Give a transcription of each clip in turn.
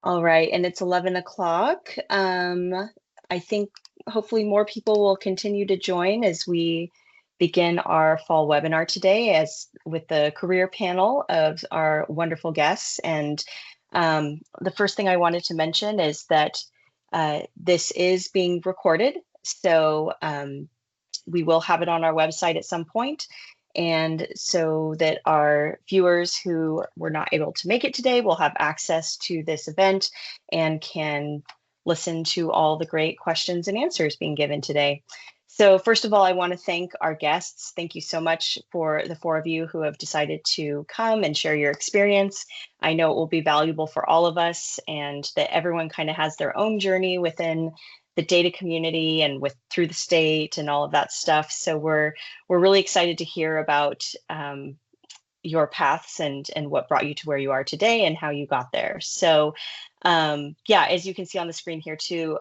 All right, and it's 11 o'clock. I think hopefully more people will continue to join as we begin our fall webinar today as with the career panel of our wonderful guests. And the first thing I wanted to mention is that this is being recorded. So we will have it on our website at some point. And so that our viewers who were not able to make it today will have access to this event and can listen to all the great questions and answers being given today. So first of all, I want to thank our guests. Thank you so much for the 4 of you who have decided to come and share your experience. I know it will be valuable for all of us and that everyone kind of has their own journey within the data community and through the state and all of that stuff. So we're really excited to hear about your paths and what brought you to where you are today and how you got there. So yeah, as you can see on the screen here too,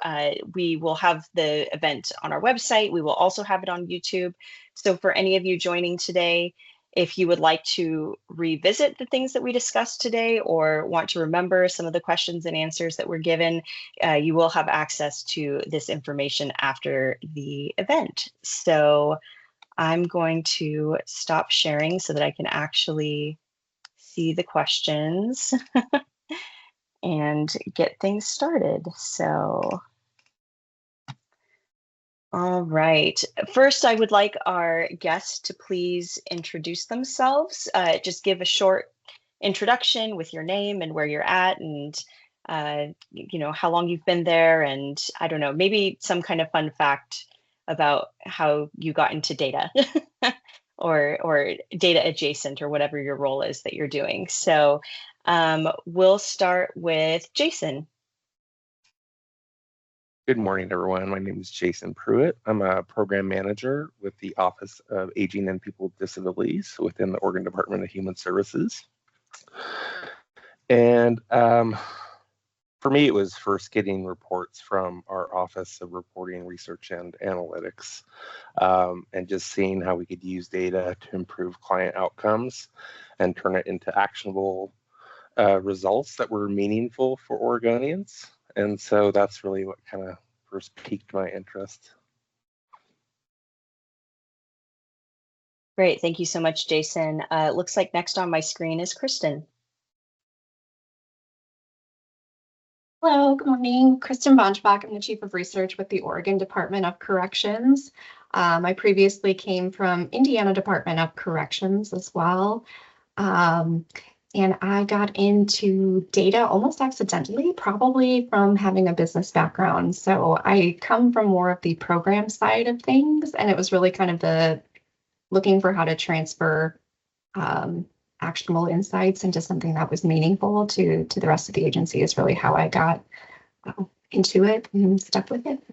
we will have the event on our website. We will also have it on YouTube. So for any of you joining today, if you would like to revisit the things that we discussed today or want to remember some of the questions and answers that were given, you will have access to this information after the event. So I'm going to stop sharing so that I can actually see the questions and get things started. So, all right. First, I would like our guests to please introduce themselves. Just give a short introduction with your name and where you're at and you know, how long you've been there and I don't know, maybe some kind of fun fact about how you got into data or data adjacent or whatever your role is that you're doing. So we'll start with Jason. Good morning, everyone. My name is Jason Pruitt. I'm a program manager with the Office of Aging and People with Disabilities within the Oregon Department of Human Services. And for me, it was first getting reports from our Office of Reporting, Research, and Analytics, and just seeing how we could use data to improve client outcomes and turn it into actionable results that were meaningful for Oregonians. And so that's really what kind of first piqued my interest. Great, thank you so much, Jason. It looks like next on my screen is Kristen. Hello, good morning. Kristen Bonchbach. I'm the Chief of Research with the Oregon Department of Corrections. I previously came from Indiana Department of Corrections as well. And I got into data almost accidentally, probably from having a business background. So I come from more of the program side of things, and it was really kind of the looking for how to transfer actionable insights into something that was meaningful to the rest of the agency is really how I got into it and stuck with it.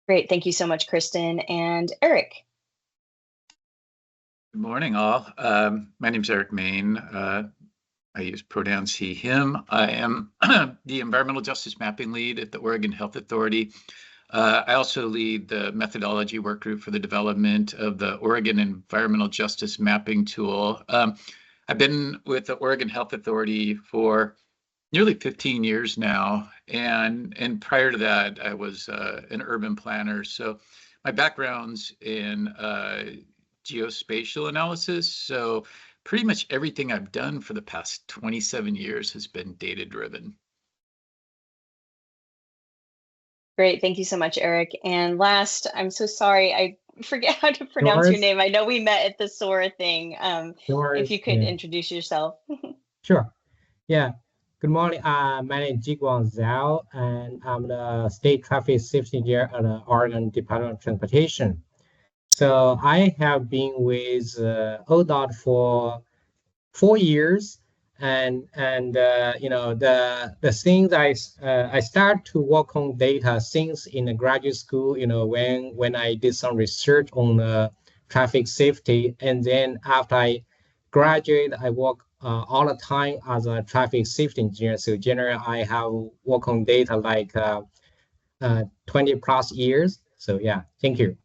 Great, thank you so much, Kristen. And Eric. Good morning, all. My name is Eric Main. I use pronouns he, him. I am the Environmental Justice Mapping Lead at the Oregon Health Authority. I also lead the methodology work group for the development of the Oregon Environmental Justice Mapping Tool. I've been with the Oregon Health Authority for nearly 15 years now. And prior to that, I was an urban planner. So my background's in geospatial analysis. So pretty much everything I've done for the past 27 years has been data-driven. Great, thank you so much, Eric. And last, I'm so sorry, I forget how to pronounce your name. I know we met at the SORA thing. If you could introduce yourself. Sure. Yeah. Good morning. My name is Jiguang Zhao, and I'm the State Traffic Safety Engineer at the Oregon Department of Transportation. So I have been with ODOT for 4 years, and you know, the things I start to work on data since in the graduate school. You know, when I did some research on traffic safety, and then after I graduated, I work all the time as a traffic safety engineer. So generally, I have worked on data like 20+ years. So yeah, thank you.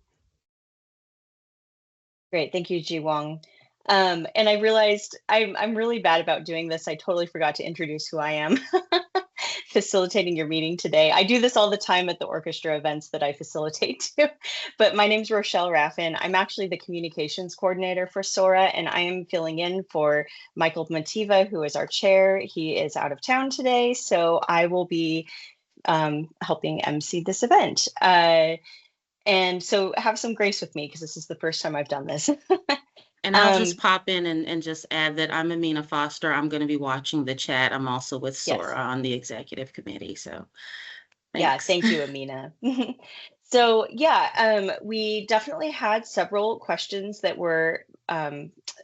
Great, thank you, Ji Wong. And I realized I'm really bad about doing this. I totally forgot to introduce who I am. Facilitating your meeting today. I do this all the time at the orchestra events that I facilitate too. But my name's Rochelle Raffin. I'm actually the communications coordinator for SORA, and I am filling in for Michael Mativa, who is our chair. He is out of town today, so I will be helping MC this event. And so have some grace with me because this is the first time I've done this. And I'll just pop in and just add that I'm Amina Foster. I'm going to be watching the chat. I'm also with SORA on the executive committee. So thanks. Yeah, thank you, Amina. So yeah, we definitely had several questions that were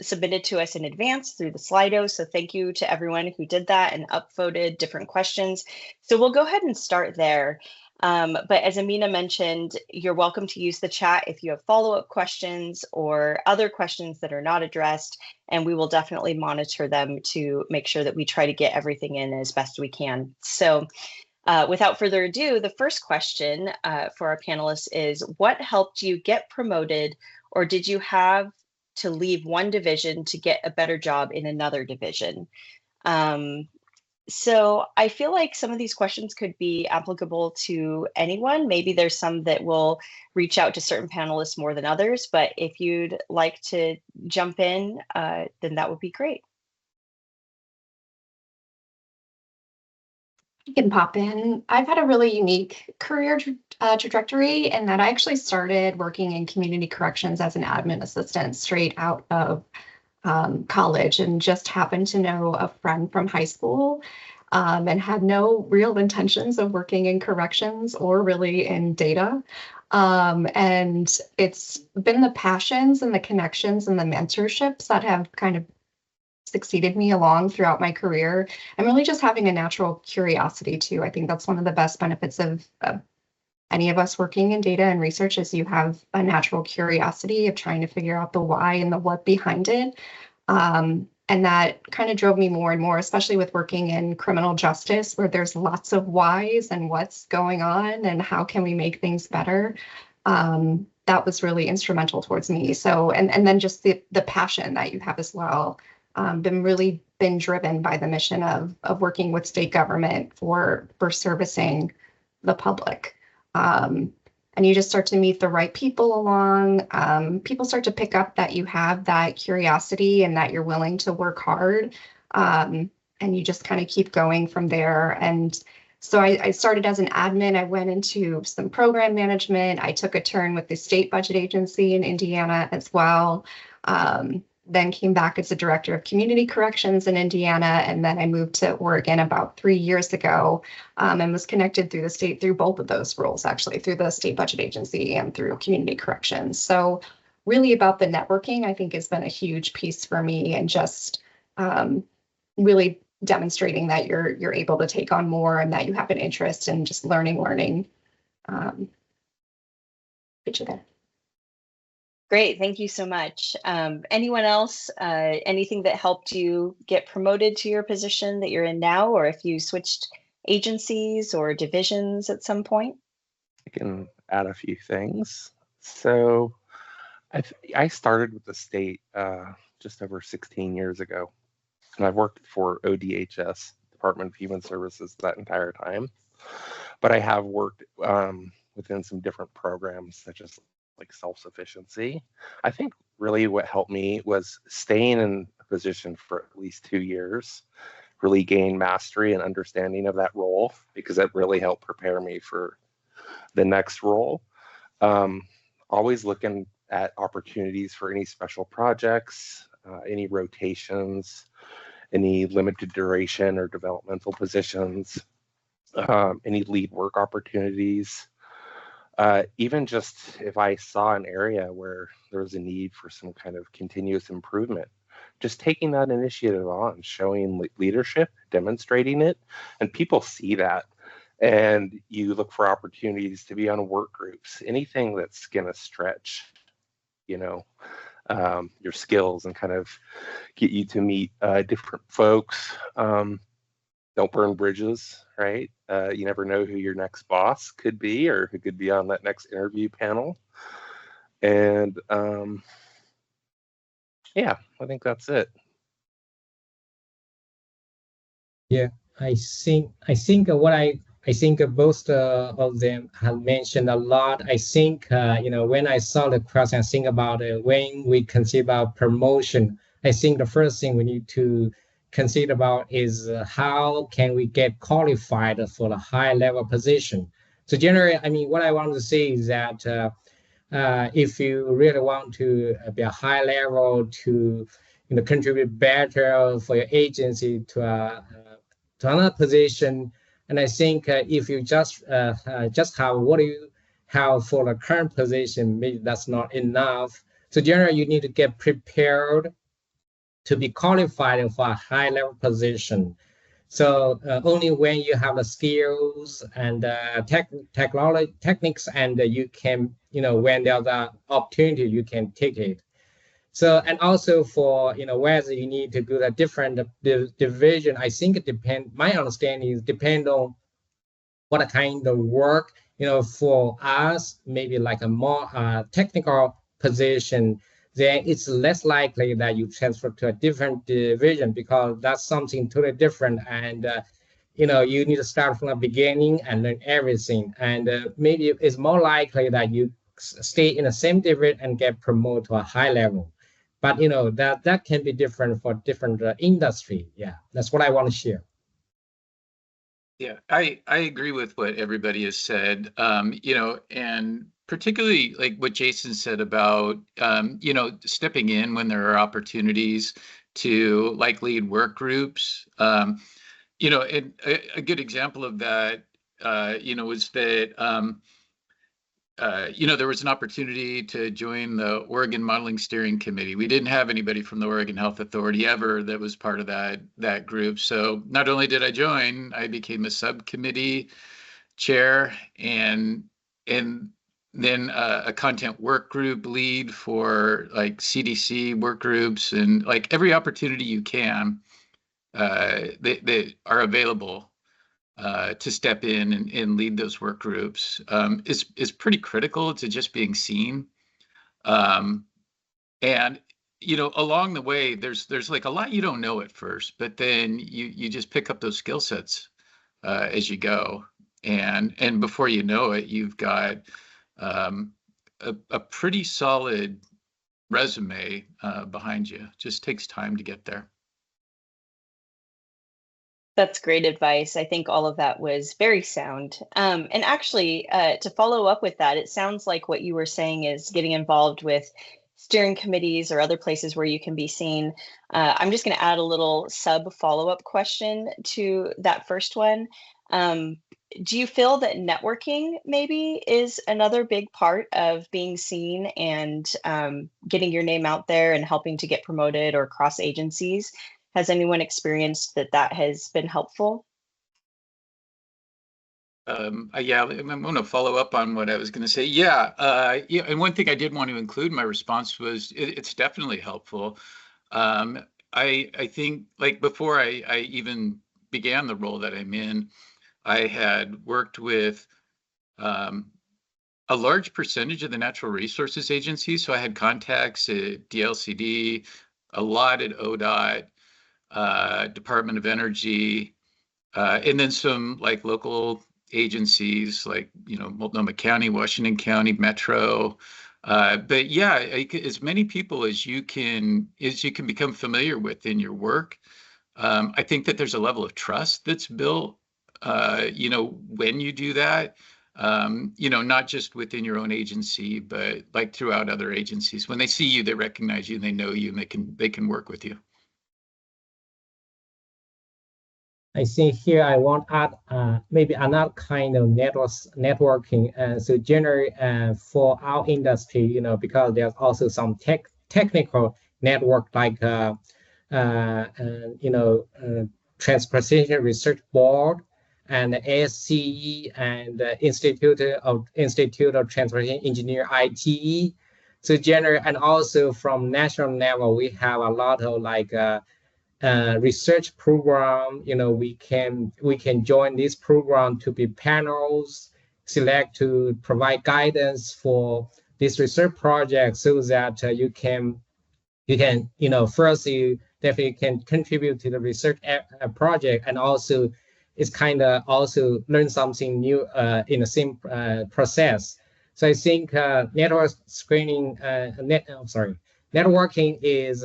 submitted to us in advance through the Slido. So thank you to everyone who did that and upvoted different questions. So we'll go ahead and start there. But as Amina mentioned, you're welcome to use the chat if you have follow-up questions or other questions that are not addressed, and we will definitely monitor them to make sure that we try to get everything in as best we can. So without further ado, the first question for our panelists is, what helped you get promoted, or did you have to leave one division to get a better job in another division? So I feel like some of these questions could be applicable to anyone. Maybe there's some that will reach out to certain panelists more than others, but if you'd like to jump in, then that would be great. You can pop in. I've had a really unique career trajectory in that I actually started working in community corrections as an admin assistant straight out of college, and just happened to know a friend from high school and had no real intentions of working in corrections or really in data. And it's been the passions and the connections and the mentorships that have kind of succeeded me along throughout my career. I'm really just having a natural curiosity too. I think that's one of the best benefits of any of us working in data and research, is you have a natural curiosity of trying to figure out the why and the what behind it. And that kind of drove me more and more, especially with working in criminal justice, where there's lots of whys and what's going on and how can we make things better. That was really instrumental towards me. So, and then just the passion that you have as well. Been driven by the mission of working with state government for servicing the public. And you just start to meet the right people along. People start to pick up that you have that curiosity and that you're willing to work hard. And you just kind of keep going from there. And so I started as an admin. I went into some program management. I took a turn with the state budget agency in Indiana as well. Then came back as a director of community corrections in Indiana. And then I moved to Oregon about 3 years ago, and was connected through the state through both of those roles, actually, through the state budget agency and through community corrections. So really about the networking, I think, has been a huge piece for me, and just really demonstrating that you're able to take on more and that you have an interest in just learning. Get you there. Great, thank you so much. Anyone else, anything that helped you get promoted to your position that you're in now, or if you switched agencies or divisions at some point? I can add a few things. So I started with the state just over 16 years ago, and I've worked for ODHS, Department of Human Services, that entire time. But I have worked within some different programs, such as like self-sufficiency. I think really what helped me was staying in a position for at least 2 years, really gain mastery and understanding of that role, because that really helped prepare me for the next role. Always looking at opportunities for any special projects, any rotations, any limited duration or developmental positions, any lead work opportunities. Even just if I saw an area where there was a need for some kind of continuous improvement, just taking that initiative on, showing leadership, demonstrating it, and people see that. And you look for opportunities to be on work groups, anything that's going to stretch, your skills and kind of get you to meet different folks. Don't burn bridges, right? You never know who your next boss could be, or who could be on that next interview panel. And Yeah, I think that's it. Yeah, I think what I think both of them have mentioned a lot. I think when I saw the question, I think about when we consider about promotion. I think the first thing we need to consider about is how can we get qualified for the high level position. So generally, I mean, what I want to say is that if you really want to be a high level to contribute better for your agency to another position. And I think if you just have what you have for the current position, maybe that's not enough. So generally, you need to get prepared to be qualified for a high level position. So only when you have the skills and techniques, and you can, when there's an opportunity, you can take it. So, and also for, whether you need to do a different division, I think it depends, my understanding is depend on what kind of work, for us, maybe like a more technical position, then it's less likely that you transfer to a different division because that's something totally different. And, you need to start from the beginning and learn everything. And maybe it's more likely that you stay in the same division and get promoted to a high level. But, that can be different for different industry. Yeah, that's what I want to share. Yeah, I agree with what everybody has said, and particularly like what Jason said about, stepping in when there are opportunities to like lead work groups. And a good example of that, was that, there was an opportunity to join the Oregon Modeling Steering Committee. We didn't have anybody from the Oregon Health Authority ever that was part of that group. So not only did I join, I became a subcommittee chair and then a content work group lead for like CDC work groups, and like every opportunity you can that are available to step in and lead those work groups is pretty critical to just being seen. And along the way, there's like a lot you don't know at first, but then you just pick up those skill sets as you go, and before you know it, you've got a pretty solid resume behind you. It just takes time to get there. That's great advice. I think all of that was very sound. And actually, to follow up with that, it sounds like what you were saying is getting involved with steering committees or other places where you can be seen. I'm just going to add a little sub follow-up question to that first one. Do you feel that networking maybe is another big part of being seen and getting your name out there and helping to get promoted or cross agencies? Has anyone experienced that has been helpful? Yeah, I'm going to follow up on what I was going to say. Yeah, and one thing I did want to include in my response was it's definitely helpful. I think like before I even began the role that I'm in, I had worked with a large percentage of the natural resources agencies. So I had contacts at DLCD, a lot at ODOT, Department of Energy, and then some like local agencies like, Multnomah County, Washington County, Metro. But yeah, as many people as you can become familiar with in your work. I think that there's a level of trust that's built, when you do that, not just within your own agency, but like throughout other agencies. When they see you, they recognize you, and they know you, and they can work with you. I think here I want to add maybe another kind of networking. So generally for our industry, because there's also some technical network like, Transportation Research Board and ASCE and Institute of Transportation Engineer ITE. So generally, and also from national level, we have a lot of like research program. We can join this program to be panels, select to provide guidance for this research project, so that you can you can, first you definitely can contribute to the research project, and also it's kind of also learn something new in the same process. So I think network screening, networking is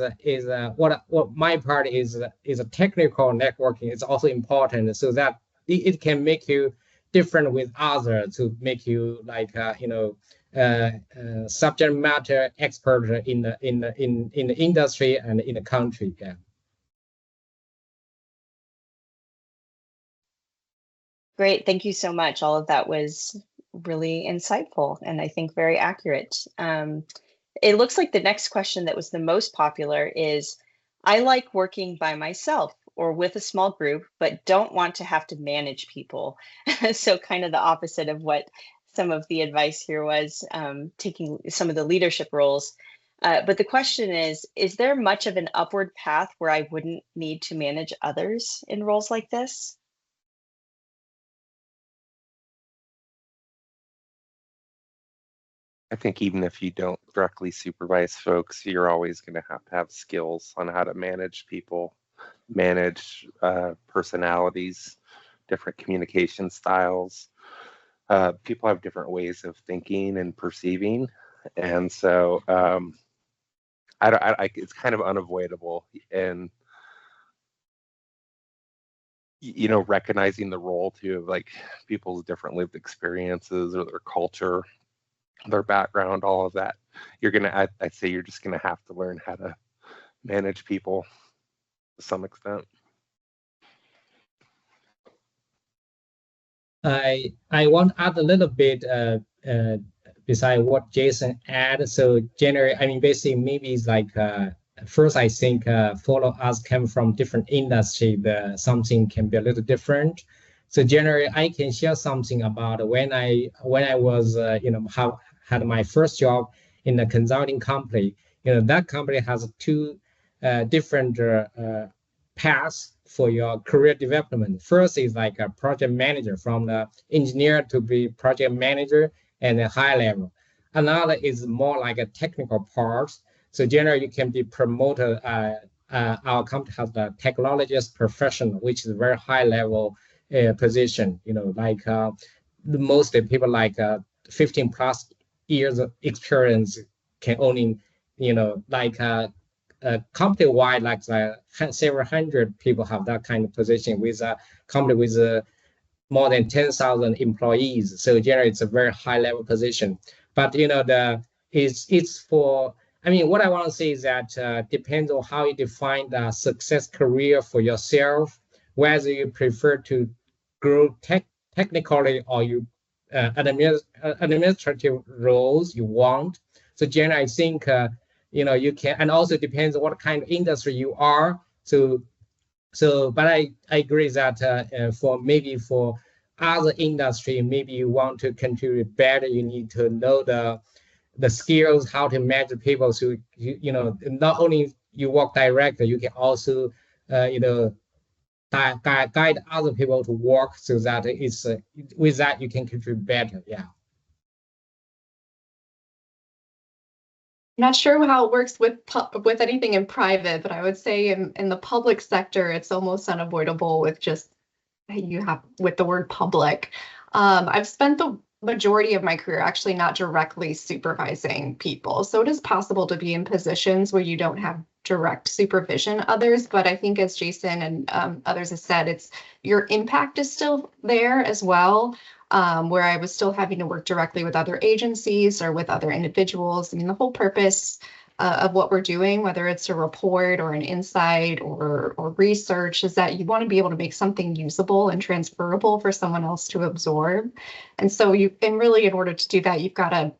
what my part is a technical networking. It's also important so that it can make you different with others, to make you like subject matter expert in the industry and in the country. Yeah. Great, thank you so much. All of that was really insightful and I think very accurate. It looks like the next question that was the most popular is, I like working by myself or with a small group, but don't want to have to manage people. So kind of the opposite of what some of the advice here was, taking some of the leadership roles. But the question is there much of an upward path where I wouldn't need to manage others in roles like this? I think even if you don't directly supervise folks, you're always going to have skills on how to manage people, manage personalities, different communication styles. People have different ways of thinking and perceiving, and so it's kind of unavoidable. And recognizing the role too of like people's different lived experiences or their culture, their background, all of that. I'd say you're just gonna have to learn how to manage people to some extent. I want to add a little bit beside what Jason added. So generally, I mean, basically, maybe it's like first, I think follow us come from different industry, but something can be a little different. So generally, I can share something about when I was had my first job in a consulting company. That company has two different paths for your career development. First is like a project manager, from the engineer to be project manager and a high level. Another is more like a technical part. So generally you can be promoted. Our company has the technologist professional, which is a very high level position. Like most people like 15 plus years of experience can only, like company-wide, like several hundred people have that kind of position with a company with more than 10,000 employees. So generally, it's a very high-level position. But it's for. I mean, what I want to say is that depends on how you define the success career for yourself, whether you prefer to grow technically or you administrative roles you want. So generally, I think you can, and also depends on what kind of industry you are. But I agree that for other industry, maybe you want to contribute better, you need to know the skills, how to manage people. So not only you work directly, you can also guide other people to work, so that it's with that you can contribute better. Yeah. I'm not sure how it works with anything in private, but I would say in the public sector, it's almost unavoidable with just with the word public. I've spent the majority of my career actually not directly supervising people. So it is possible to be in positions where you don't have direct supervision others, but I think as Jason and others have said, your impact is still there as well. Where I was still having to work directly with other agencies or with other individuals. I mean, the whole purpose of what we're doing, whether it's a report or an insight or research, is that you want to be able to make something usable and transferable for someone else to absorb. And so in order to do that, you've got to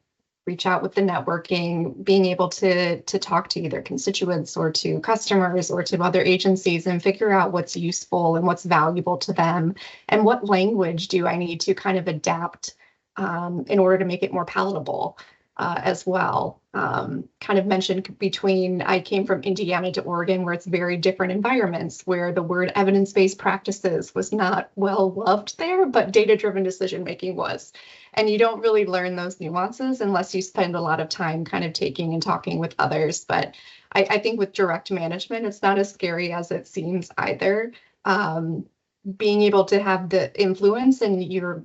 reach out with the networking, being able to talk to either constituents or to customers or to other agencies and figure out what's useful and what's valuable to them, and what language do I need to kind of adapt in order to make it more palatable. as well. Kind of mentioned between, I came from Indiana to Oregon, where it's very different environments, where the word evidence-based practices was not well loved there, but data-driven decision-making was. And you don't really learn those nuances unless you spend a lot of time kind of taking and talking with others. But I think with direct management, it's not as scary as it seems either. Being able to have the influence and you're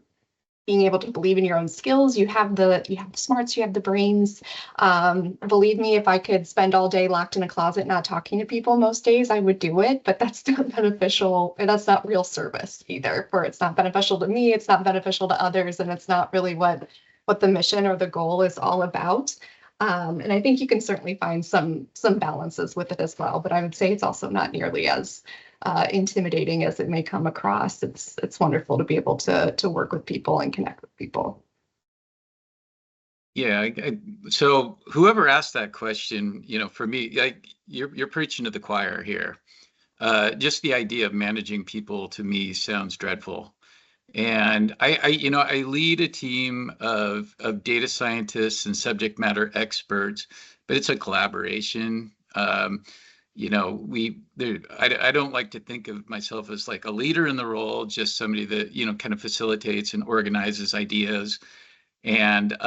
being able to believe in your own skills, you have the smarts, you have the brains. Believe me, if I could spend all day locked in a closet not talking to people most days, I would do it, but that's not beneficial. That's not real service either, for it's not beneficial to me, it's not beneficial to others, and it's not really what the mission or the goal is all about. And I think you can certainly find some balances with it as well, but I would say it's also not nearly as intimidating as it may come across. It's wonderful to be able to work with people and connect with people. Yeah, so whoever asked that question, for me, you're preaching to the choir here. Just the idea of managing people to me sounds dreadful. And I lead a team of data scientists and subject matter experts, but it's a collaboration. I don't like to think of myself as like a leader in the role, just somebody that, kind of facilitates and organizes ideas. But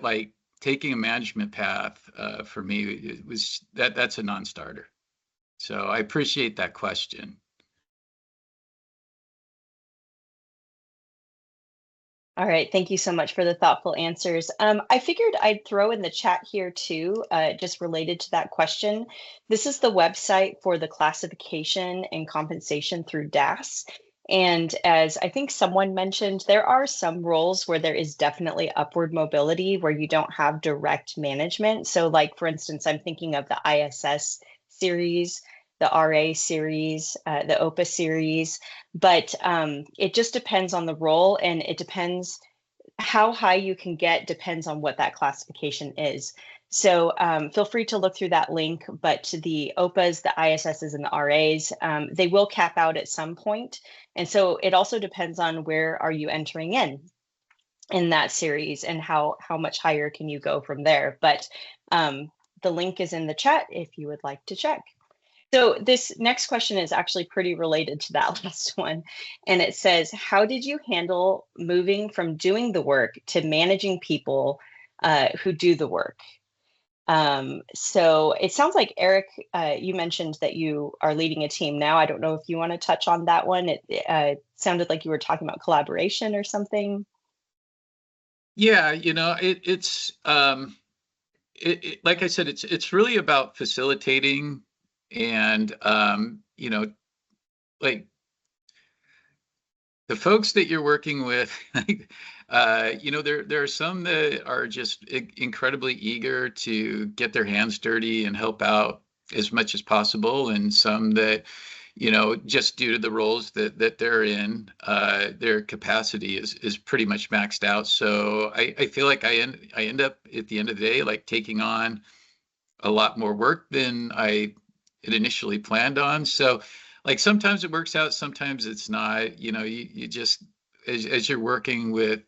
like taking a management path for me, it was that's a non-starter. So I appreciate that question. All right, thank you so much for the thoughtful answers. I figured I'd throw in the chat here too, just related to that question. This is the website for the classification and compensation through DAS. And as I think someone mentioned, there are some roles where there is definitely upward mobility where you don't have direct management. So like, for instance, I'm thinking of the ISS series, the RA series, the OPA series, but it just depends on the role, and it depends how high you can get depends on what that classification is. So feel free to look through that link, but the OPAs, the ISSs, and the RAs, they will cap out at some point. And so it also depends on where are you entering in that series and how much higher can you go from there. But the link is in the chat if you would like to check. So this next question is actually pretty related to that last one. And it says, how did you handle moving from doing the work to managing people who do the work? So it sounds like, Eric, you mentioned that you are leading a team now. I don't know if you want to touch on that one. It sounded like you were talking about collaboration or something. Yeah, it's like I said, it's really about facilitating and like the folks that you're working with, there are some that are just incredibly eager to get their hands dirty and help out as much as possible, and some that, just due to the roles that they're in, their capacity is pretty much maxed out. So I feel like I end up at the end of the day like taking on a lot more work than I had initially planned on. So like sometimes it works out, sometimes it's not. You just as you're working with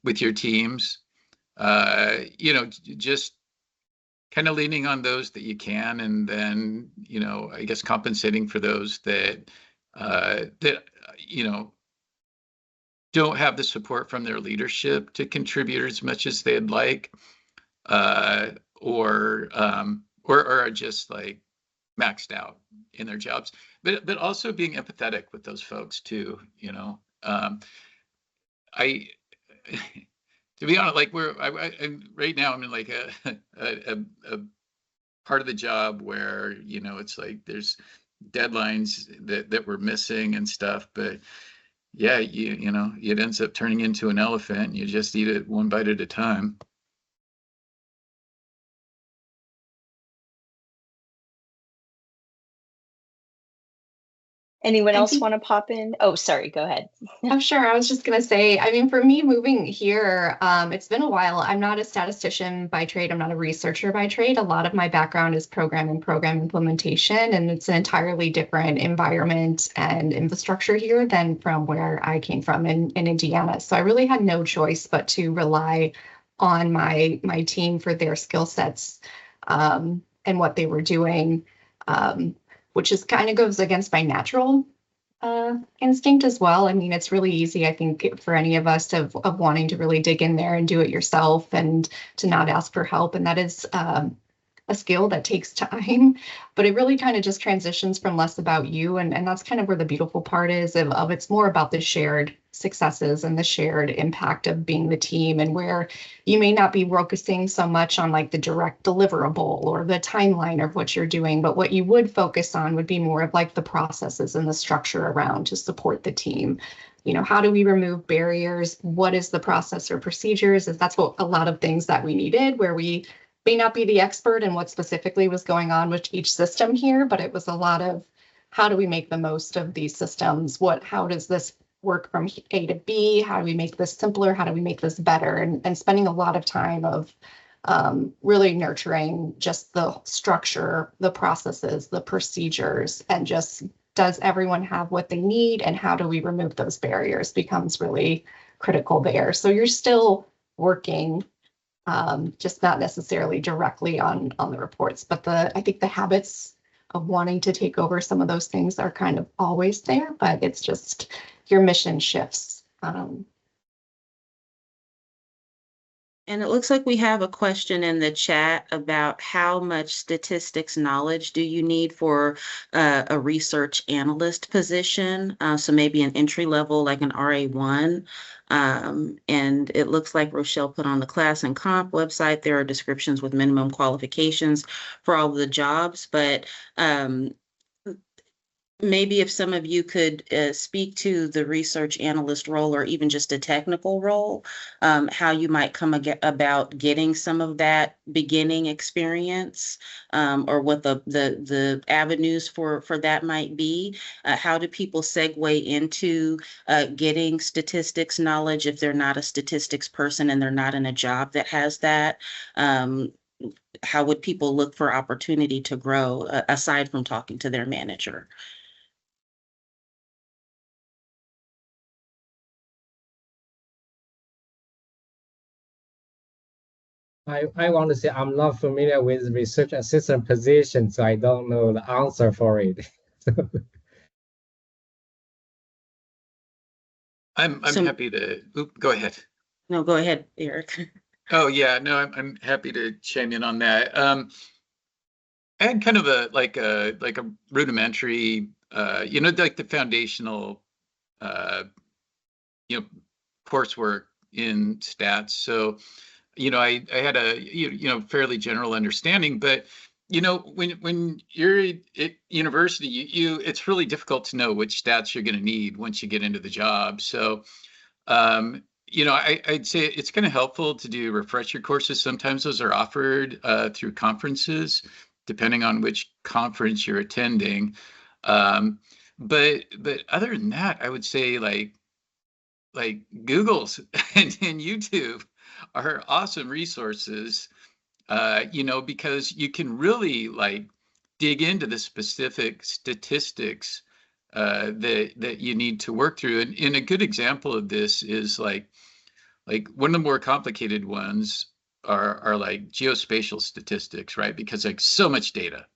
your teams, just kind of leaning on those that you can, and then I guess compensating for those that don't have the support from their leadership to contribute as much as they'd like, or are just like maxed out in their jobs, but also being empathetic with those folks too. I to be honest, like I'm right now, I'm in like a part of the job where it's like there's deadlines that we're missing and stuff, but yeah, it ends up turning into an elephant. You just eat it one bite at a time. Anyone else want to pop in? Oh, sorry, go ahead. I'm sure. I was just going to say, I mean, for me moving here, it's been a while. I'm not a statistician by trade. I'm not a researcher by trade. A lot of my background is program implementation, and it's an entirely different environment and infrastructure here than from where I came from in Indiana. So I really had no choice but to rely on my team for their skill sets and what they were doing, which is kind of goes against my natural instinct as well. I mean, it's really easy, I think, for any of us of wanting to really dig in there and do it yourself and to not ask for help. And that is a skill that takes time, but it really kind of just transitions from less about you. And that's kind of where the beautiful part is of it's more about the shared successes and the shared impact of being the team, and where you may not be focusing so much on like the direct deliverable or the timeline of what you're doing, but what you would focus on would be more of like the processes and the structure around to support the team. You know, how do we remove barriers? What is the process or procedures? That's what a lot of things that we needed, where we may not be the expert in what specifically was going on with each system here, but it was a lot of how do we make the most of these systems? How does this work from A to B? How do we make this simpler? How do we make this better? And spending a lot of time of really nurturing just the structure, the processes, the procedures, and just does everyone have what they need? And how do we remove those barriers becomes really critical there. So you're still working, just not necessarily directly on the reports, but I think the habits of wanting to take over some of those things are kind of always there, but it's just your mission shifts. And it looks like we have a question in the chat about how much statistics knowledge do you need for a research analyst position? So maybe an entry level, like an RA1. And it looks like Rochelle put on the class and comp website, there are descriptions with minimum qualifications for all of the jobs, but maybe if some of you could speak to the research analyst role, or even just a technical role, how you might come about getting some of that beginning experience, or what the avenues for that might be. How do people segue into getting statistics knowledge if they're not a statistics person and they're not in a job that has that? How would people look for opportunity to grow aside from talking to their manager? I want to say I'm not familiar with research assistant position, so I don't know the answer for it. I'm happy to. Go ahead. No, go ahead, Eric. Oh yeah, no, I'm happy to chime in on that. I had kind of a rudimentary, like the foundational, coursework in stats. So, I had a fairly general understanding, but when you're at university, it's really difficult to know which stats you're going to need once you get into the job. So, I'd say it's kind of helpful to do refresher courses. Sometimes those are offered through conferences, depending on which conference you're attending. But other than that, I would say like Google's and YouTube are awesome resources, because you can really like dig into the specific statistics that you need to work through. And a good example of this is like one of the more complicated ones are like geospatial statistics, right? Because like so much data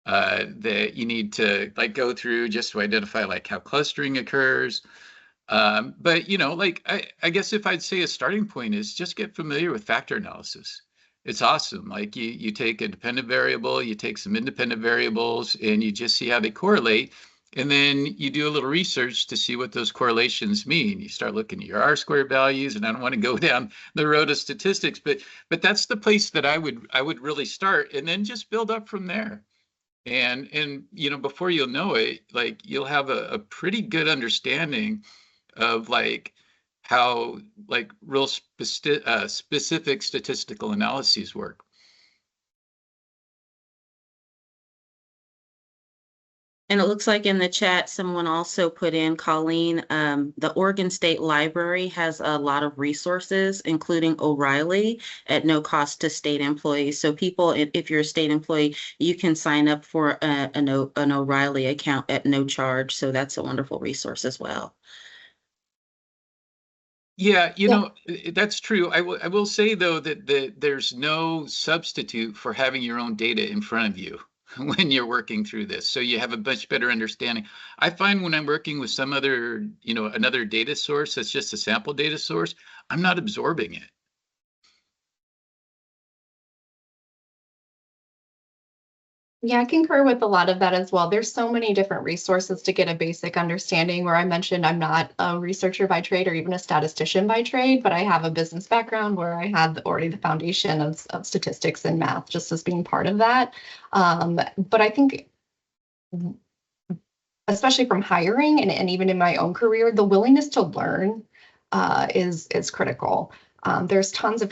that you need to like go through just to identify like how clustering occurs. But I guess if I'd say a starting point is just get familiar with factor analysis. It's awesome. Like you take a dependent variable, you take some independent variables, and you just see how they correlate. And then you do a little research to see what those correlations mean. You start looking at your R-squared values, and I don't want to go down the road of statistics, but that's the place that I would really start, and then just build up from there. And before you'll know it, like you'll have a pretty good understanding of like how like real specific statistical analyses work. And it looks like in the chat, someone also put in, Colleen, the Oregon State Library has a lot of resources, including O'Reilly, at no cost to state employees. So people, if you're a state employee, you can sign up for an O'Reilly account at no charge. So that's a wonderful resource as well. Yeah, that's true. I will say though that there's no substitute for having your own data in front of you when you're working through this. So you have a much better understanding. I find when I'm working with some other, another data source that's just a sample data source, I'm not absorbing it. Yeah, I concur with a lot of that as well. There's so many different resources to get a basic understanding, where I mentioned I'm not a researcher by trade or even a statistician by trade, but I have a business background where I had already the foundation of statistics and math just as being part of that. But I think, especially from hiring and even in my own career, the willingness to learn is critical. There's tons of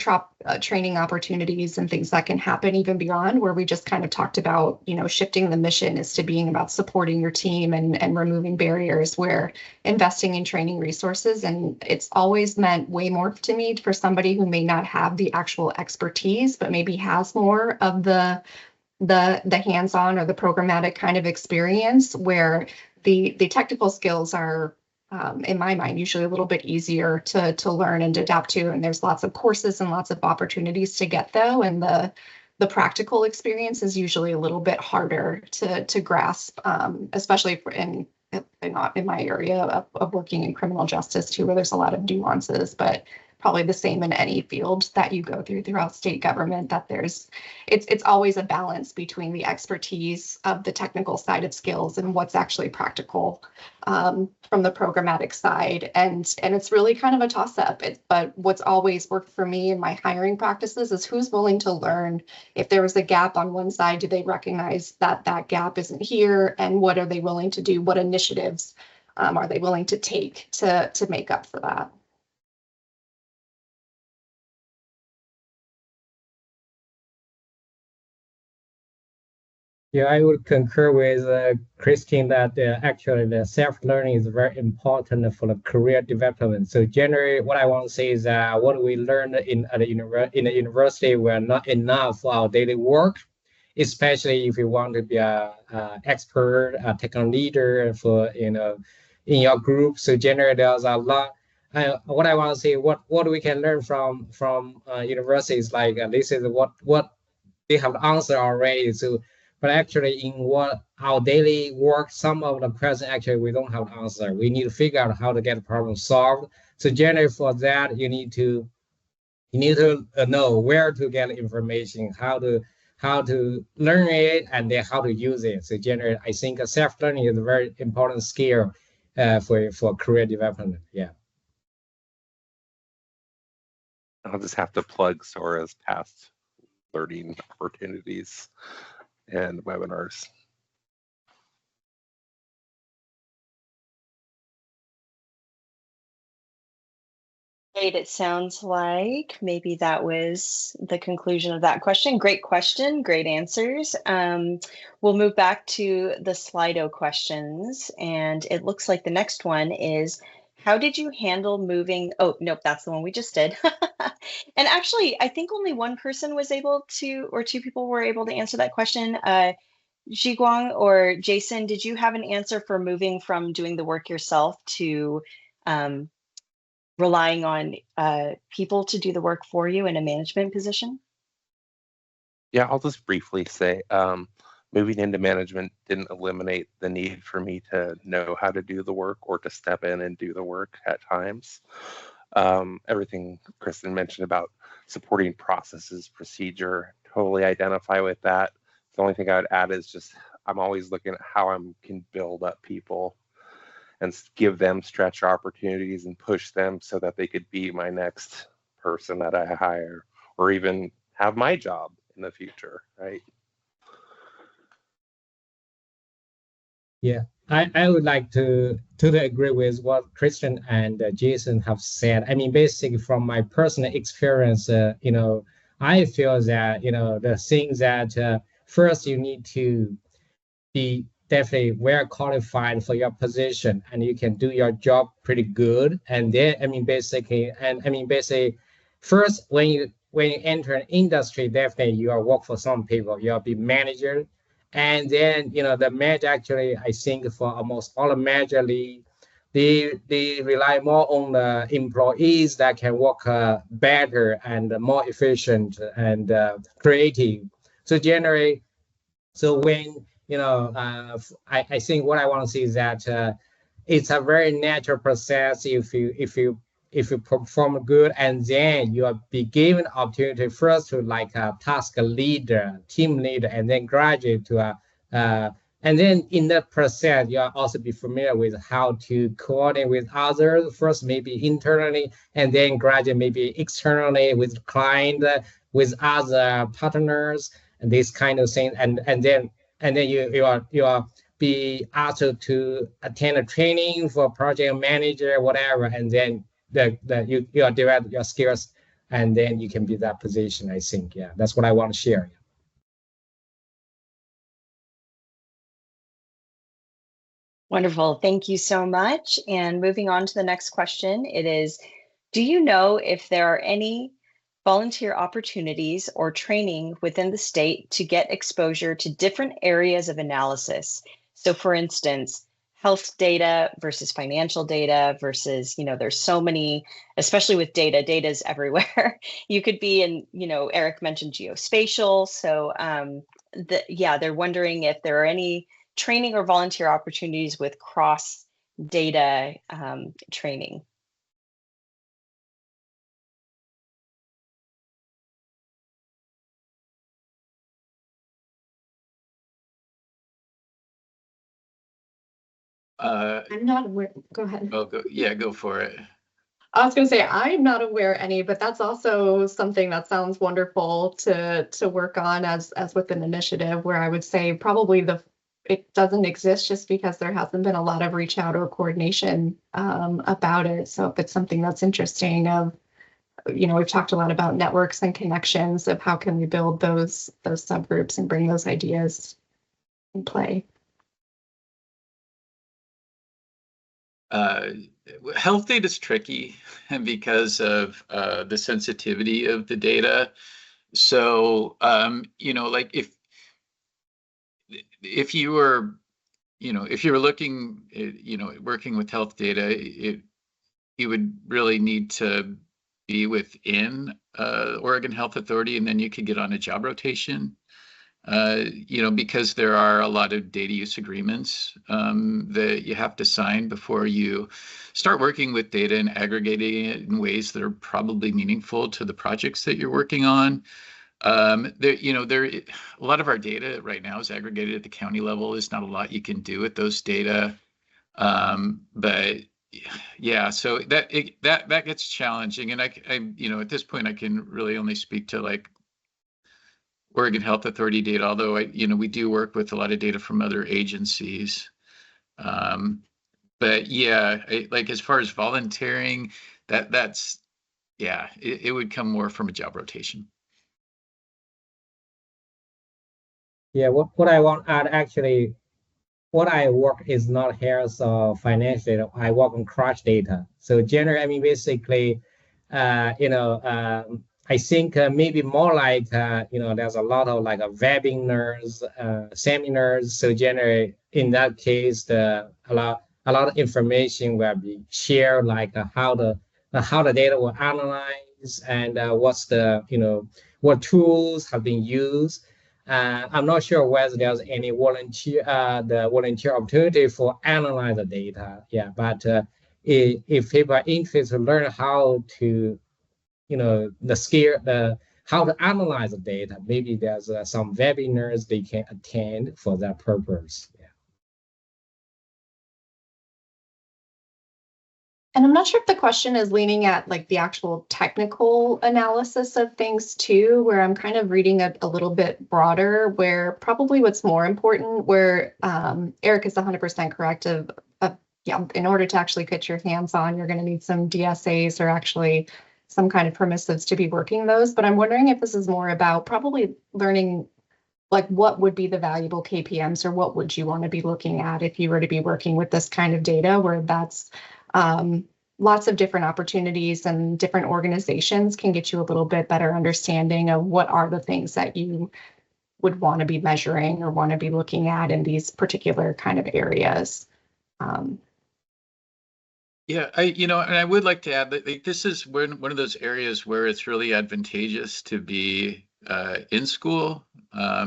training opportunities and things that can happen even beyond where we just kind of talked about, shifting the mission is to being about supporting your team and removing barriers, where investing in training resources. And it's always meant way more to me for somebody who may not have the actual expertise, but maybe has more of the hands-on or the programmatic kind of experience, where the technical skills are, in my mind, usually a little bit easier to learn and adapt to. And there's lots of courses and lots of opportunities to get though. And the practical experience is usually a little bit harder to grasp, especially in my area of working in criminal justice too, where there's a lot of nuances, but probably the same in any field that you go throughout state government, that it's always a balance between the expertise of the technical side of skills and what's actually practical from the programmatic side. And it's really kind of a toss up. But what's always worked for me in my hiring practices is who's willing to learn. If there was a gap on one side, do they recognize that that gap isn't here? And what are they willing to do? What initiatives are they willing to take to make up for that? Yeah, I would concur with Christine that actually the self-learning is very important for the career development. So generally, what I want to say is that what we learn in the university were not enough for our daily work, especially if you want to be a expert, a technical leader for in your group. So generally, there's a lot. What I want to say, what we can learn from universities, like this is what they have answered already. So, but actually in what our daily work, some of the questions actually we don't have answer. We need to figure out how to get the problem solved. So generally for that, you need to know where to get information, how to learn it, and then how to use it. So generally, I think self-learning is a very important skill for career development. Yeah. I'll just have to plug SORA's past learning opportunities and webinars. Great. It sounds like maybe that was the conclusion of that question. Great question, great answers. We'll move back to the Slido questions, and it looks like the next one is, how did you handle moving? Oh, nope, that's the one we just did. And actually, I think only one person was able to, or two people were able to answer that question. Jiguang or Jason, did you have an answer for moving from doing the work yourself to relying on people to do the work for you in a management position? Yeah, I'll just briefly say, moving into management didn't eliminate the need for me to know how to do the work or to step in and do the work at times. Everything Kristen mentioned about supporting processes, procedure, totally identify with that. The only thing I would add is just, I'm always looking at how I can build up people and give them stretch opportunities and push them so that they could be my next person that I hire, or even have my job in the future, right? Yeah, I would like to totally agree with what Christian and Jason have said. I mean, basically from my personal experience, I feel that, the things that first you need to be definitely well qualified for your position, and you can do your job pretty good. And then, basically, first when you enter an industry, definitely you are work for some people, you'll be manager. And then, the manager actually, I think for almost all the manager they rely more on the employees that can work better and more efficient and creative. So generally, so when I think what I want to see is that it's a very natural process if you perform good, and then you are be given opportunity first to like a task leader, team leader, and then graduate to a and then in that process, you are also be familiar with how to coordinate with others, first maybe internally, and then gradually maybe externally with client, with other partners, and this kind of thing. And then you are be asked to attend a training for project manager, whatever, and then you are develop your skills, and then you can be that position. I think, yeah, that's what I want to share. Wonderful. Thank you so much. And moving on to the next question, it is, do you know if there are any volunteer opportunities or training within the state to get exposure to different areas of analysis? So for instance, health data versus financial data versus, there's so many, especially with data is everywhere. You could be in, Eric mentioned geospatial. So they're wondering if there are any training or volunteer opportunities with cross data training. I'm not aware. Go ahead. Oh, go for it. I was going to say, I'm not aware any, but that's also something that sounds wonderful to work on as with an initiative, where I would say probably it doesn't exist just because there hasn't been a lot of reach out or coordination about it. So if it's something that's interesting, we've talked a lot about networks and connections of how can we build those subgroups and bring those ideas in play. Health data is tricky because of the sensitivity of the data. So, like if you were, if you were looking, working with health data, you would really need to be within Oregon Health Authority, and then you could get on a job rotation. Because there are a lot of data use agreements that you have to sign before you start working with data and aggregating it in ways that are probably meaningful to the projects that you're working on. A lot of our data right now is aggregated at the county level. There's not a lot you can do with those data. But yeah, so that gets challenging. And I at this point, I can really only speak to like Oregon Health Authority data, although we do work with a lot of data from other agencies. But yeah, like as far as volunteering, it would come more from a job rotation. Yeah, what I want to add, actually, what I work is not health or financial data. I work on cross data. So generally, I mean, basically, I think maybe more like, there's a lot of like webinars, seminars. So generally, in that case, a lot of information will be shared, like how the data will analyze and what's what tools have been used. I'm not sure whether there's any volunteer opportunity for analyze the data. Yeah, but if people are interested to learn how to, how to analyze the data, maybe there's some webinars they can attend for that purpose. Yeah. And I'm not sure if the question is leaning at like the actual technical analysis of things too, where I'm kind of reading a little bit broader, where probably what's more important, where Eric is 100% correct in order to actually get your hands on, you're going to need some DSAs or actually some kind of permissives to be working those. But I'm wondering if this is more about probably learning like what would be the valuable KPMs, or what would you want to be looking at if you were to be working with this kind of data, where that's lots of different opportunities and different organizations can get you a little bit better understanding of what are the things that you would want to be measuring or want to be looking at in these particular kind of areas. Yeah, and I would like to add that this is one of those areas where it's really advantageous to be in school,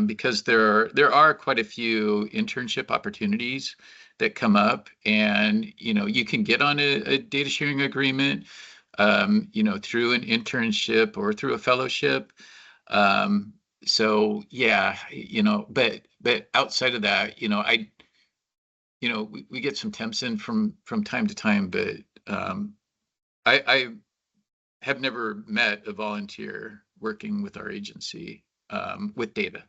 because there are quite a few internship opportunities that come up, and you can get on a data sharing agreement, through an internship or through a fellowship. So yeah, but outside of that, we get some temps in from time to time, but I have never met a volunteer working with our agency with data.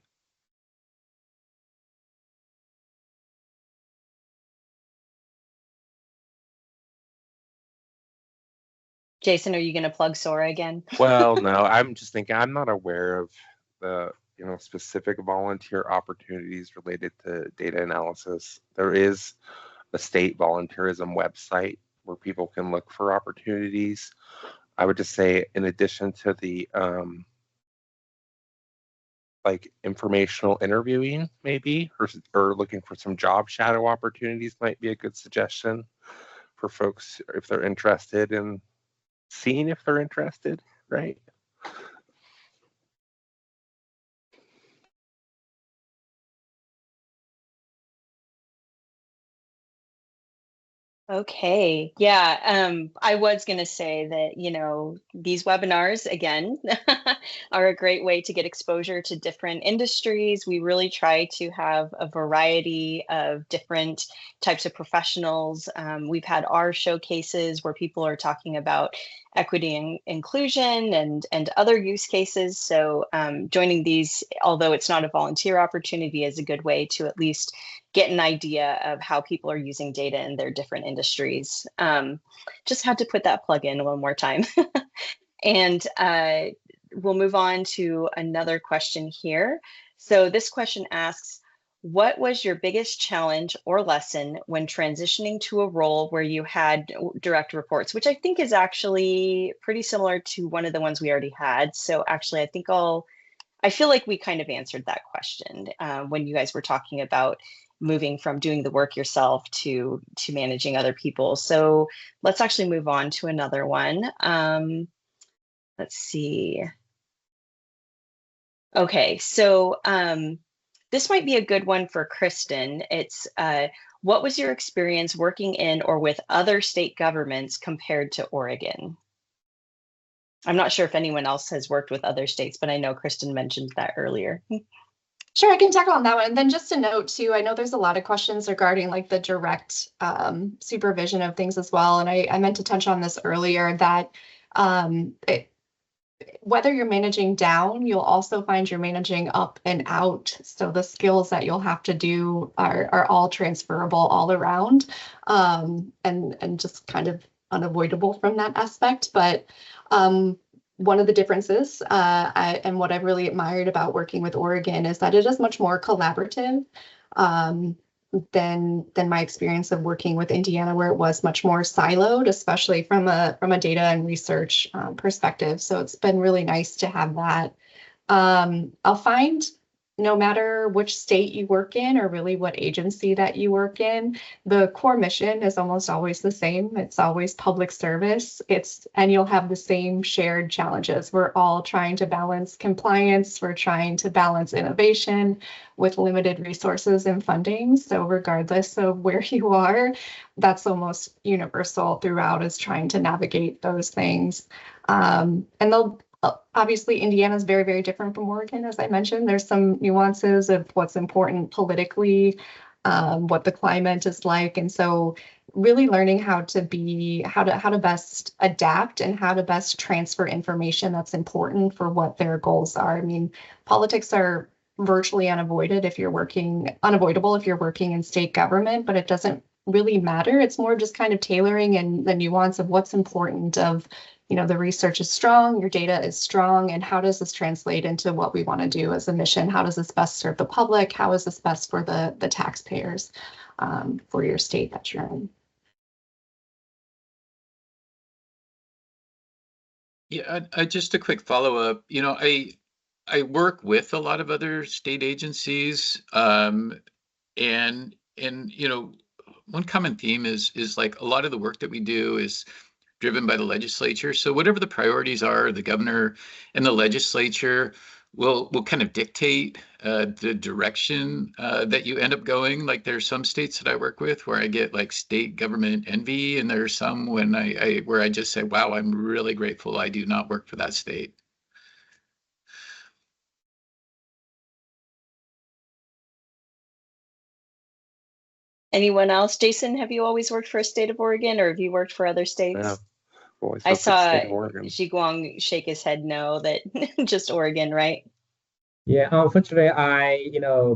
Jason, are you going to plug SORA again? Well, no, I'm just thinking I'm not aware of the specific volunteer opportunities related to data analysis. There is a state volunteerism website where people can look for opportunities. I would just say, in addition to the like informational interviewing, maybe, or looking for some job shadow opportunities might be a good suggestion for folks if they're interested in seeing if they're interested, right? Okay. Yeah. I was going to say that, these webinars, again, are a great way to get exposure to different industries. We really try to have a variety of different types of professionals. We've had our showcases where people are talking about equity and inclusion and other use cases. So joining these, although it's not a volunteer opportunity, is a good way to at least get an idea of how people are using data in their different industries. Just had to put that plug in one more time. And we'll move on to another question here. So this question asks, what was your biggest challenge or lesson when transitioning to a role where you had direct reports, which I think is actually pretty similar to one of the ones we already had. So actually, I feel like we kind of answered that question when you guys were talking about moving from doing the work yourself to managing other people. So let's actually move on to another one. Let's see. Okay, so this might be a good one for Kristen. It's what was your experience working in or with other state governments compared to Oregon? I'm not sure if anyone else has worked with other states, but I know Kristen mentioned that earlier. Sure, I can tackle on that one. And then just a note too, I know there's a lot of questions regarding like the direct supervision of things as well. And I meant to touch on this earlier that whether you're managing down, you'll also find you're managing up and out. So the skills that you'll have to do are all transferable all around, and just kind of unavoidable from that aspect. But one of the differences and what I've really admired about working with Oregon is that it is much more collaborative than my experience of working with Indiana, where it was much more siloed, especially from a data and research perspective. So it's been really nice to have that. I'll find no matter which state you work in or really what agency that you work in, the core mission is almost always the same. It's always public service. And you'll have the same shared challenges. We're all trying to balance compliance. We're trying to balance innovation with limited resources and funding. So regardless of where you are, that's almost universal throughout, is trying to navigate those things. And they'll obviously, Indiana is very, very different from Oregon, as I mentioned. There's some nuances of what's important politically, what the climate is like, and so really learning how to best adapt and how to best transfer information that's important for what their goals are. I mean, politics are virtually unavoidable if you're working in state government, but it doesn't really matter. It's more just kind of tailoring and the nuance of what's important of the research is strong, your data is strong, and how does this translate into what we want to do as a mission? How does this best serve the public? How is this best for the taxpayers for your state that you're in? Yeah, just a quick follow-up. I work with a lot of other state agencies, and one common theme is like a lot of the work that we do is driven by the legislature. So whatever the priorities are, the governor and the legislature will kind of dictate the direction that you end up going. Like there's some states that I work with where I get like state government envy, and there's some when where I just say, wow, I'm really grateful I do not work for that state. Anyone else? Jason, have you always worked for a state of Oregon, or have you worked for other states? Yeah. Always I worked for the saw state of Oregon. Jiguang shake his head no, that just Oregon, right? Yeah, unfortunately,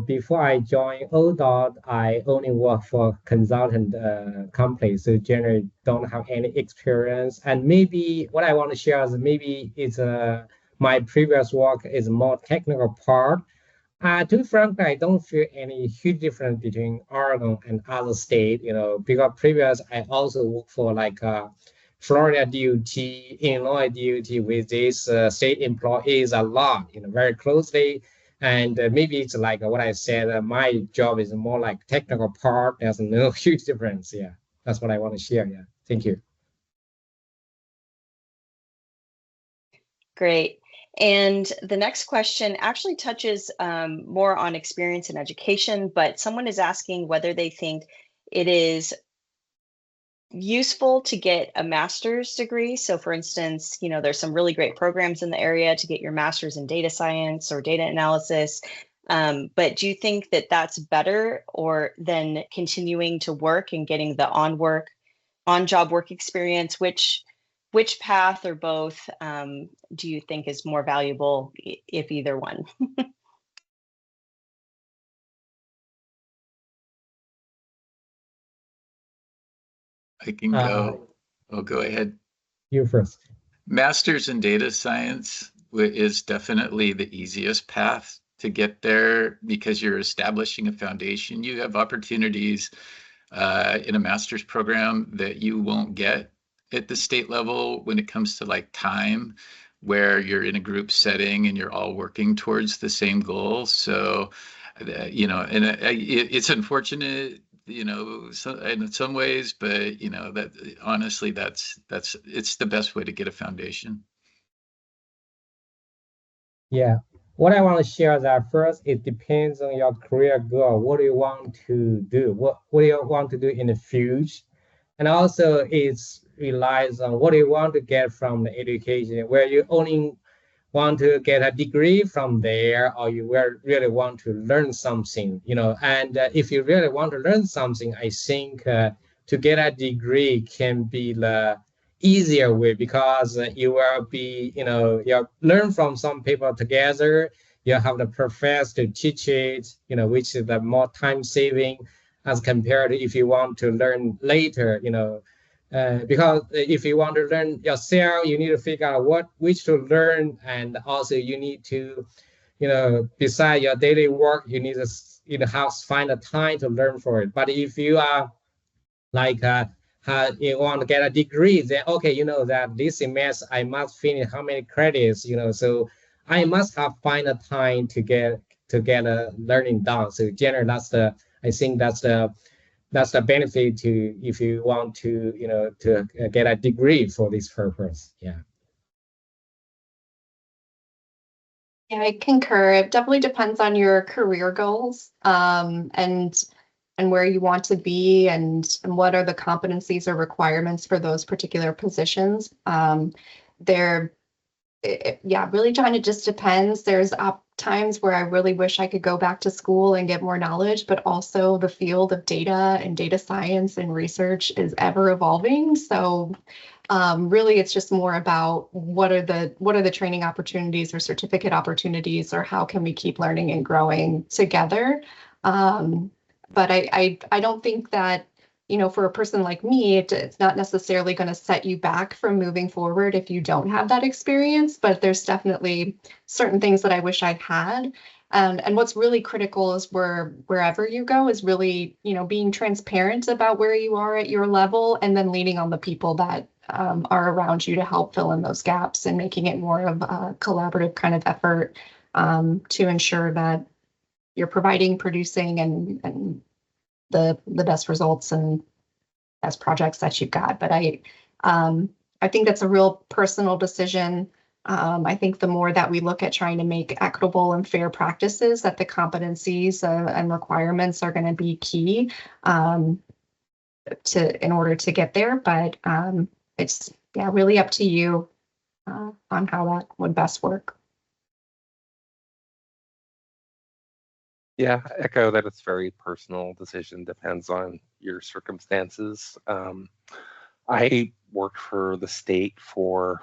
before I joined ODOT, I only work for consultant companies, so generally don't have any experience. And maybe what I want to share is maybe it's my previous work is more technical part. To be frank, I don't feel any huge difference between Oregon and other state, because previous I also work for like Florida DOT, Illinois DOT with these state employees a lot, very closely. And maybe it's like what I said, my job is more like technical part. There's no huge difference. Yeah, that's what I want to share. Yeah, thank you. Great. And the next question actually touches more on experience in education, but someone is asking whether they think it is useful to get a master's degree. So for instance, there's some really great programs in the area to get your master's in data science or data analysis. But do you think that that's better or than continuing to work and getting the on-job work experience? Which path or both do you think is more valuable, if either one? I can go. I'll go ahead. You first. Master's in data science is definitely the easiest path to get there because you're establishing a foundation. You have opportunities in a master's program that you won't get at the state level when it comes to like time, where you're in a group setting and you're all working towards the same goal. So, it's unfortunate, in some ways, but that honestly, it's the best way to get a foundation. Yeah, what I want to share is that first, it depends on your career goal. What do you want to do? What do you want to do in the future? And also it relies on what do you want to get from the education, where you only want to get a degree from there, or you really want to learn something, and if you really want to learn something, I think to get a degree can be the easier way, because you will be, you learn from some people together, you have the professor to teach it, which is the more time saving as compared to if you want to learn later, because if you want to learn yourself, you need to figure out which to learn, and also you need to, beside your daily work, you need to find a time to learn for it. But if you are like you want to get a degree, then okay, that this semester I must finish how many credits, so I must find a time to get a learning done. So generally, I think that's the benefit to if you want to to get a degree for this purpose. Yeah. Yeah, I concur. It definitely depends on your career goals, and where you want to be, and what are the competencies or requirements for those particular positions. Really kind of just depends. There's times where I really wish I could go back to school and get more knowledge, but also the field of data and data science and research is ever evolving. So really, it's just more about what are the training opportunities or certificate opportunities, or how can we keep learning and growing together. But I don't think that, for a person like me, it's not necessarily going to set you back from moving forward if you don't have that experience. But there's definitely certain things that I wish I'd had. And what's really critical is wherever you go is really, being transparent about where you are at your level, and then leaning on the people that are around you to help fill in those gaps, and making it more of a collaborative kind of effort to ensure that you're providing, producing, and the best results and best projects that you've got. But I think that's a real personal decision. I think the more that we look at trying to make equitable and fair practices, that the competencies and requirements are going to be key in order to get there. But it's really up to you on how that would best work. Yeah, echo that it's very personal decision, depends on your circumstances. I worked for the state for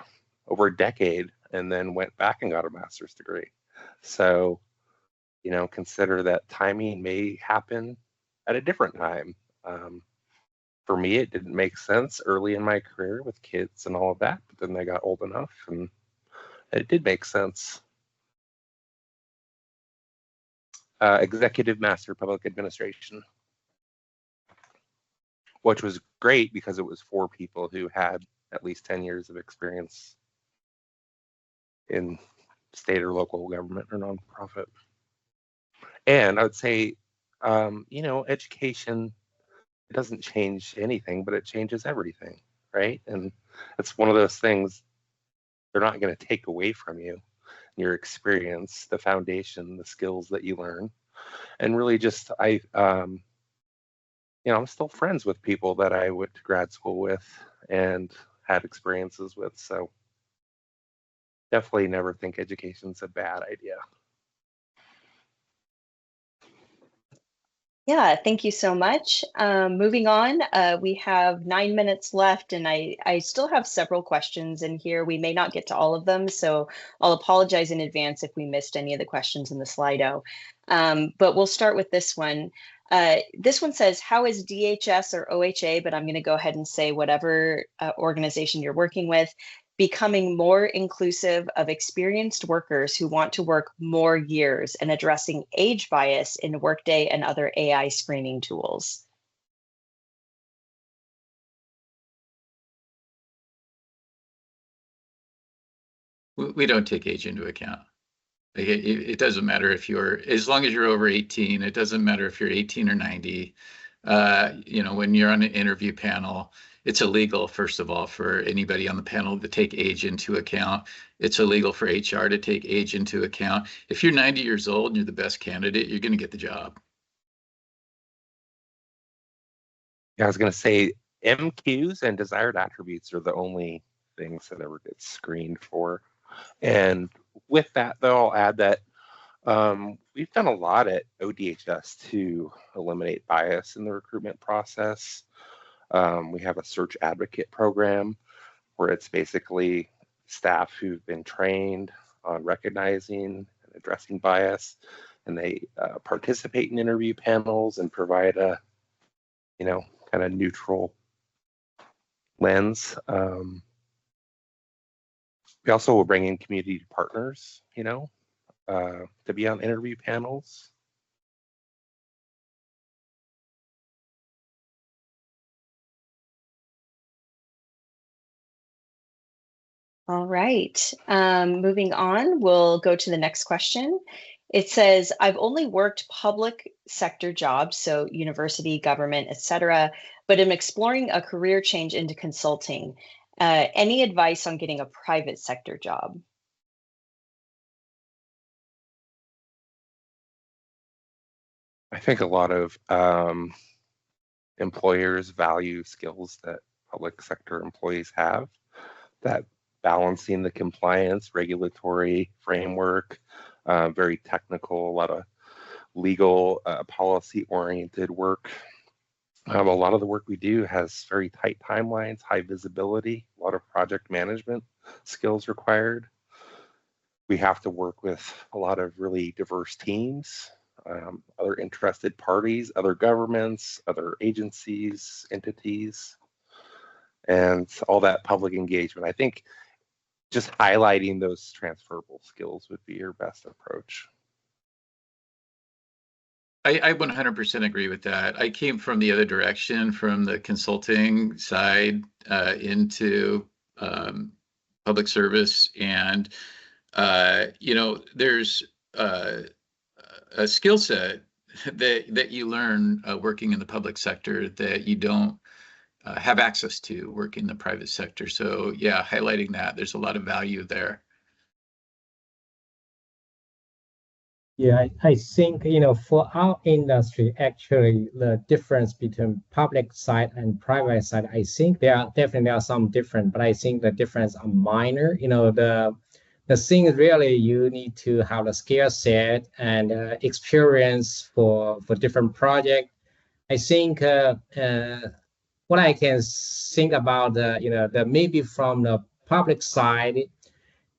over a decade and then went back and got a master's degree. So, consider that timing may happen at a different time. For me, it didn't make sense early in my career with kids and all of that, but then they got old enough and it did make sense. Executive Master Public Administration, which was great because it was for people who had at least 10 years of experience in state or local government or nonprofit. And I would say, education, it doesn't change anything, but it changes everything, right? And it's one of those things they're not going to take away from you, your experience, the foundation, the skills that you learn. And really just, I'm still friends with people that I went to grad school with and had experiences with. So definitely never think education's a bad idea. Yeah, thank you so much. Moving on, we have 9 minutes left, and I still have several questions in here. We may not get to all of them, so I'll apologize in advance if we missed any of the questions in the Slido. But we'll start with this one. This one says, how is DHS or OHA, but I'm going to go ahead and say whatever organization you're working with, becoming more inclusive of experienced workers who want to work more years and addressing age bias in Workday and other AI screening tools? We don't take age into account. It doesn't matter if as long as you're over 18, it doesn't matter if you're 18 or 90. When you're on an interview panel, it's illegal, first of all, for anybody on the panel to take age into account. It's illegal for HR to take age into account. If you're 90 years old and you're the best candidate, you're going to get the job. Yeah, I was going to say MQs and desired attributes are the only things that ever get screened for. And with that, though, I'll add that we've done a lot at ODHS to eliminate bias in the recruitment process. We have a search advocate program where it's basically staff who've been trained on recognizing and addressing bias, and they participate in interview panels and provide a, kind of neutral lens. We also will bring in community partners, to be on interview panels. All right, moving on, we'll go to the next question. It says, I've only worked public sector jobs, so university, government, etc., but am exploring a career change into consulting. Any advice on getting a private sector job? I think a lot of employers value skills that public sector employees have, that balancing the compliance, regulatory framework, very technical, a lot of legal, policy-oriented work. A lot of the work we do has very tight timelines, high visibility, a lot of project management skills required. We have to work with a lot of really diverse teams, other interested parties, other governments, other agencies, entities, and all that public engagement. I think just highlighting those transferable skills would be your best approach. I 100% agree with that. I came from the other direction, from the consulting side into public service. And, there's a skill set that you learn working in the public sector that you don't have access to working in the private sector. So yeah, highlighting that, there's a lot of value there. Yeah, I think, for our industry, actually, the difference between public side and private side, I think there are some different, but I think the difference are minor. The thing is really you need to have a skill set and experience for different project. I think what I can think about the maybe from the public side,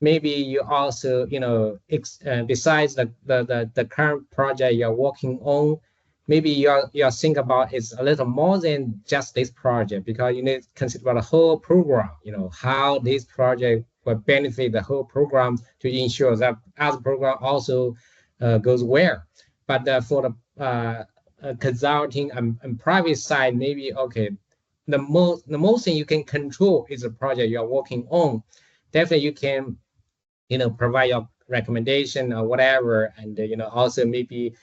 maybe you also besides the current project you're working on, maybe you're think about is a little more than just this project, because you need to consider the whole program, how this project will benefit the whole program to ensure that other program also goes well. But for the consulting and private side, maybe okay, the most thing you can control is the project you're working on. Definitely you can provide your recommendation or whatever, and also maybe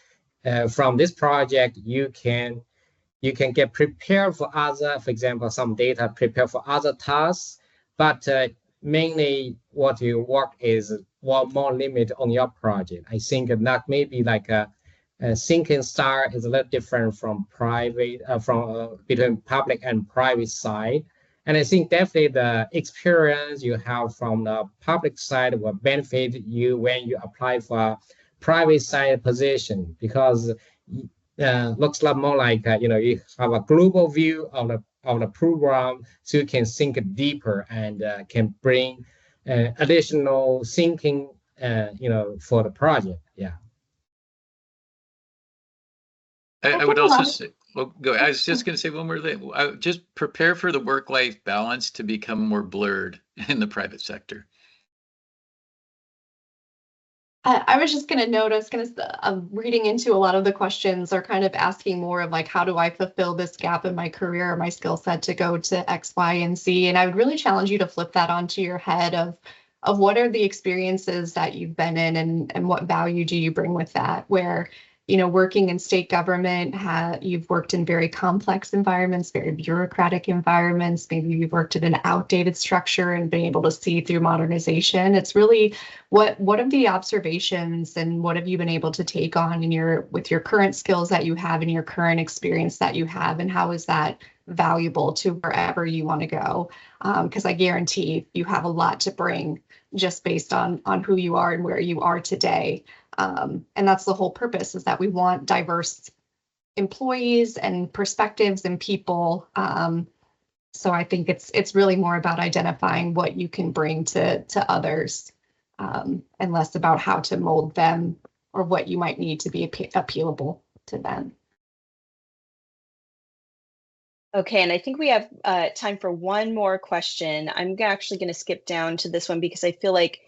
from this project you can get prepared for other, for example, some data prepared for other tasks, but mainly what you work is more limit on your project. I think that maybe like a thinking style is a little different from private, between public and private side. And I think definitely the experience you have from the public side will benefit you when you apply for a private side position, because looks a lot more like you have a global view of the program, so you can think deeper and can bring additional thinking for the project. Yeah. I would also say, well, go. I was just going to say one more thing. Just prepare for the work-life balance to become more blurred in the private sector. I was just going to note, I'm reading into a lot of the questions are kind of asking more of like, how do I fulfill this gap in my career or my skill set to go to X, Y, and Z? And I would really challenge you to flip that onto your head of what are the experiences that you've been in, and what value do you bring with that? Where, working in state government, you've worked in very complex environments, very bureaucratic environments. Maybe you've worked in an outdated structure and been able to see through modernization. It's really what are the observations and what have you been able to take on with your current skills that you have and your current experience that you have, and how is that valuable to wherever you want to go? Because I guarantee you have a lot to bring just based on who you are and where you are today. And that's the whole purpose, is that we want diverse employees and perspectives and people. So I think it's really more about identifying what you can bring to others, and less about how to mold them or what you might need to be appealable to them. Okay, and I think we have time for one more question. I'm actually going to skip down to this one because I feel like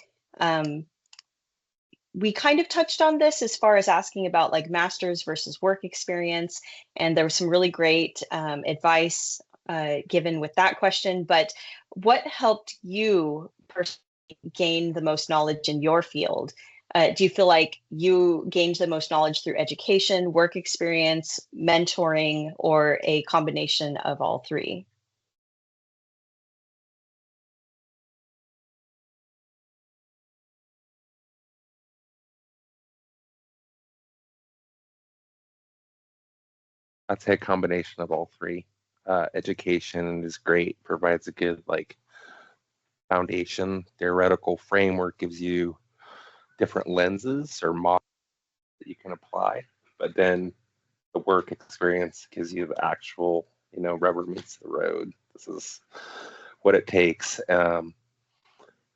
we kind of touched on this as far as asking about like master's versus work experience, and there was some really great advice given with that question. But what helped you personally gain the most knowledge in your field? Do you feel like you gained the most knowledge through education, work experience, mentoring, or a combination of all three? I'd say a combination of all three. Education is great, provides a good foundation. Theoretical framework gives you different lenses or models that you can apply, but then the work experience gives you the actual, rubber meets the road. This is what it takes. And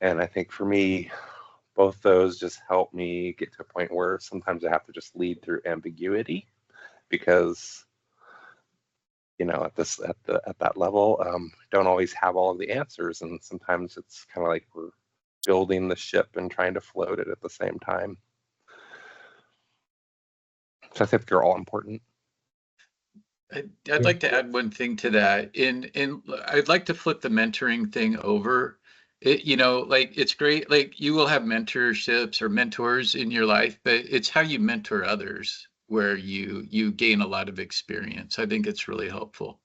I think for me, both those just help me get to a point where sometimes I have to just lead through ambiguity, because at that level, don't always have all of the answers, and sometimes it's kind of like we're building the ship and trying to float it at the same time. So I think they're all important. I'd like to add one thing to that. I'd like to flip the mentoring thing over. It's great. Like, you will have mentorships or mentors in your life, but it's how you mentor others where you gain a lot of experience. I think it's really helpful.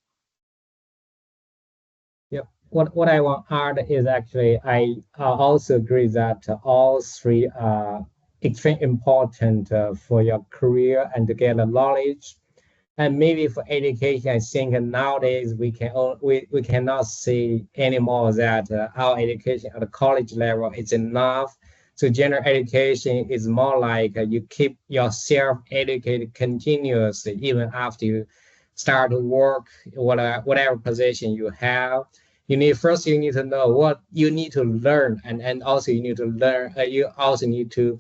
Yep. What I want to add is actually I also agree that all three are extremely important for your career and to get the knowledge. And maybe for education, I think nowadays we cannot say anymore that our education at the college level is enough. So general education is more like you keep yourself educated continuously even after you start to work, whatever position you have. You need to know what you need to learn, and also you need to learn. You also need to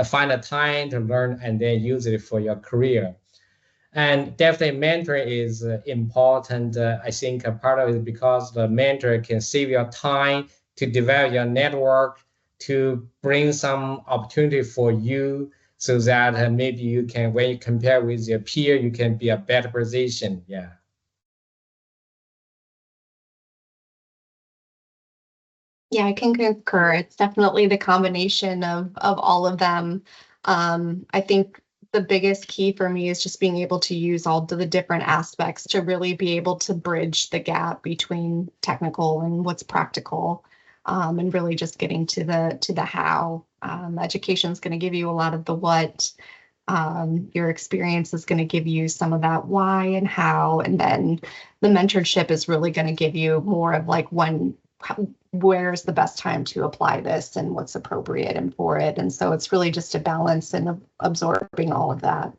find a time to learn and then use it for your career. And definitely mentoring is important. I think a part of it is because the mentor can save your time to develop your network, to bring some opportunity for you so that maybe you can, when you compare with your peer, you can be a better position. Yeah. Yeah, I can concur. It's definitely the combination of all of them. I think the biggest key for me is just being able to use all the different aspects to really be able to bridge the gap between technical and what's practical, and really just getting to the how. Education is going to give you a lot of the what. Your experience is going to give you some of that why and how, and then the mentorship is really going to give you more of like where's the best time to apply this and what's appropriate and for it. And so it's really just a balance and absorbing all of that.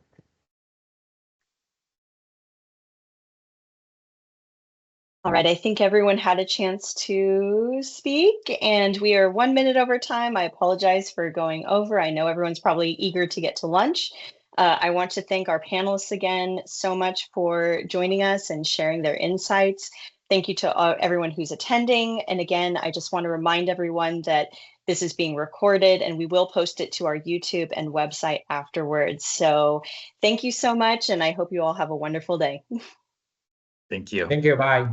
All right, I think everyone had a chance to speak, and we are 1 minute over time. I apologize for going over. I know everyone's probably eager to get to lunch. I want to thank our panelists again so much for joining us and sharing their insights. Thank you to everyone who's attending. And again, I just want to remind everyone that this is being recorded and we will post it to our YouTube and website afterwards. So thank you so much, and I hope you all have a wonderful day. Thank you. Thank you. Bye.